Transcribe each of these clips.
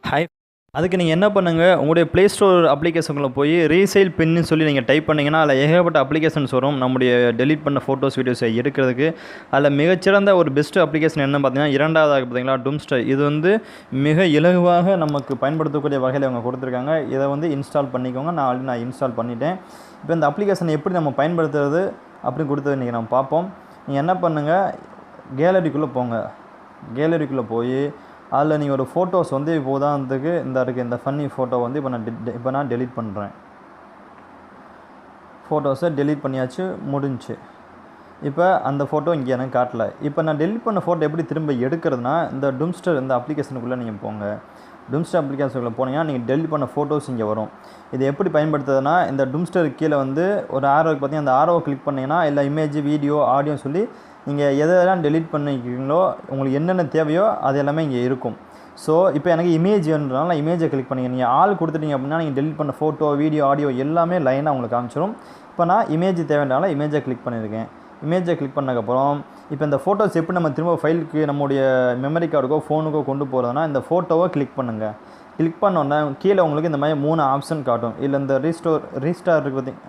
Hi. அதுக்கு நீங்கள் என்ன பண்ணுங்கள், உங்களுடைய ப்ளே ஸ்டோர் அப்ளிகேஷனுக்குள்ள போய் ரீசேல் பின்னு சொல்லி நீங்கள் டைப் பண்ணிங்கன்னா அதில் ஏகப்பட்ட அப்ளிகேஷன்ஸ் வரும். நம்முடைய டெலீட் பண்ண ஃபோட்டோஸ் வீடியோஸை எடுக்கிறதுக்கு அதில் மிகச்சிறந்த ஒரு பெஸ்ட் அப்ளிகேஷன் என்ன பார்த்தீங்கன்னா, இரண்டாவதாக பார்த்தீங்களா டூம்ஸ்டர். இது வந்து மிக இலகுவாக நமக்கு பயன்படுத்தக்கூடிய வகையில் அவங்க கொடுத்துருக்காங்க. இதை வந்து இன்ஸ்டால் பண்ணிக்கோங்க. நான் இன்ஸ்டால் பண்ணிட்டேன். இப்போ இந்த அப்ளிகேஷனை எப்படி நம்ம பயன்படுத்துறது அப்படின்னு கொடுத்தது இன்றைக்கி நம்ம பார்ப்போம். நீங்கள் என்ன பண்ணுங்கள், கேலரிக்குள்ளே போங்க. கேலரிக்குள்ளே போய் அதில் நீங்கள் ஒரு ஃபோட்டோஸ் வந்து இப்போ உதாரணத்துக்கு இந்த ஃபன்னி ஃபோட்டோ வந்து இப்போ நான் டெலீட் பண்ணுறேன். ஃபோட்டோஸை டெலீட் பண்ணியாச்சு, முடிஞ்சு. இப்போ அந்த ஃபோட்டோ இங்கே எனக்கு காட்டலை. இப்போ நான் டெலீட் பண்ண ஃபோட்டோ எப்படி திரும்ப எடுக்கிறதுனா, இந்த டூம்ஸ்டர் இந்த அப்ளிகேஷனுக்குள்ளே நீங்கள் போங்க. டூம்ஸ்டர் அப்ளிகேஷனுக்குள்ளே போனீங்கன்னா நீங்கள் டெலீட் பண்ண ஃபோட்டோஸ் இங்கே வரும். இது எப்படி பயன்படுத்துறதுனா, இந்த டூம்ஸ்டர் கீழே வந்து ஒரு ஆரோவுக்கு பார்த்தீங்கன்னா அந்த ஆரோவை கிளிக் பண்ணிங்கன்னா இல்லை இமேஜ், வீடியோ, ஆடியோ சொல்லி நீங்கள் எதெல்லாம் டெலீட் பண்ணிக்கிறீங்களோ உங்களுக்கு என்னென்ன தேவையோ அது எல்லாமே இங்கே இருக்கும். ஸோ இப்போ எனக்கு இமேஜ் வேணுன்றனால இமேஜை கிளிக் பண்ணிங்க. நீங்கள் ஆள் கொடுத்துட்டீங்க அப்படின்னா நீங்கள் டெலீட் பண்ண ஃபோட்டோ, வீடியோ, ஆடியோ எல்லாமே லைனாக உங்களுக்கு காமிச்சிடும். இப்போ நான் இமேஜ் தேவைன்றனால இமேஜை கிளிக் பண்ணியிருக்கேன். இமேஜை கிளிக் பண்ணதுக்கப்புறம் இப்போ இந்த ஃபோட்டோஸ் எப்படி நம்ம திரும்ப ஃபைலுக்கு நம்முடைய மெமரி கார்டுக்கோ ஃபோனுக்கோ கொண்டு போகிறதுனா, இந்த ஃபோட்டோவை கிளிக் பண்ணுங்கள். கிளிக் பண்ணோன்னே கீழே உங்களுக்கு இந்த மாதிரி 3 ஆப்ஷன் காட்டும். இல்லை இந்த ரீஸ்டார் இருக்குது பார்த்திங்க,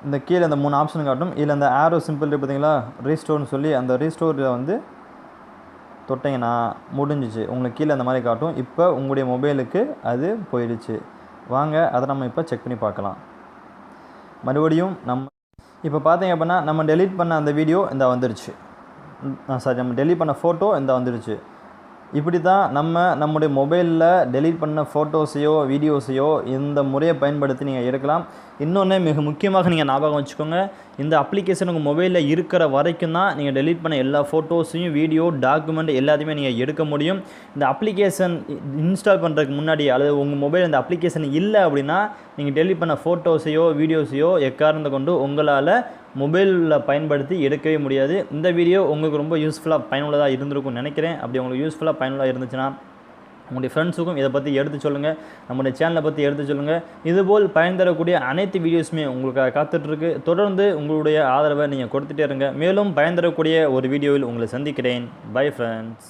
இந்த கீழே இந்த 3 ஆப்ஷன் காட்டும். இல்லை இந்த ஆரோ சிம்பிள் இருக்குது பார்த்தீங்களா, ரீஸ்டோர்னு சொல்லி அந்த ரீஸ்டோரில் வந்து தொட்டிங்கன்னா முடிஞ்சிச்சு. உங்களுக்கு கீழே அந்த மாதிரி காட்டும். இப்போ உங்களுடைய மொபைலுக்கு அது போயிடுச்சு. வாங்க அதை நம்ம இப்போ செக் பண்ணி பார்க்கலாம். மறுபடியும் இப்போ பார்த்தீங்க அப்படின்னா நம்ம டெலீட் பண்ண அந்த வீடியோ இந்த வந்துருச்சு. நம்ம டெலீட் பண்ண ஃபோட்டோ இந்த வந்துருச்சு. இப்படி தான் நம்முடைய மொபைலில் டெலீட் பண்ண ஃபோட்டோஸையோ வீடியோஸையோ இந்த முறையை பயன்படுத்தி நீங்கள் எடுக்கலாம். இன்னொன்று மிக முக்கியமாக நீங்கள் ஞாபகம் வச்சுக்கோங்க, இந்த அப்ளிகேஷன் உங்கள் மொபைலில் இருக்கிற வரைக்கும் தான் நீங்கள் டெலீட் பண்ண எல்லா ஃபோட்டோஸையும், வீடியோ, டாக்குமெண்ட் எல்லாத்தையுமே நீங்கள் எடுக்க முடியும். இந்த அப்ளிகேஷன் இன்ஸ்டால் பண்ணுறதுக்கு முன்னாடி அல்லது உங்கள் மொபைல் இந்த அப்ளிகேஷன் இல்லை அப்படின்னா நீங்கள் டெலீட் பண்ண ஃபோட்டோஸையோ வீடியோஸையோ எக்காரணத்தை கொண்டு உங்களால் மொபைலில் பயன்படுத்தி எடுக்கவே முடியாது. இந்த வீடியோ உங்களுக்கு ரொம்ப யூஸ்ஃபுல்லாக பயனுள்ளதாக இருந்திருக்கும்னு நினைக்கிறேன். அப்படி உங்களுக்கு யூஸ்ஃபுல்லாக பயனுள்ளதாக இருந்துச்சுன்னா உங்களுடைய ஃப்ரெண்ட்ஸுக்கும் இதை பற்றி எடுத்து சொல்லுங்கள். நம்முடைய சேனலை பற்றி எடுத்து சொல்லுங்கள். இதுபோல் பயன் தரக்கூடிய அனைத்து வீடியோஸுமே உங்களுக்கு காத்துட்ருக்கு. தொடர்ந்து உங்களுடைய ஆதரவை நீங்கள் கொடுத்துட்டே இருங்க. மேலும் பயன் தரக்கூடிய ஒரு வீடியோவில் உங்களை சந்திக்கிறேன். Bye friends.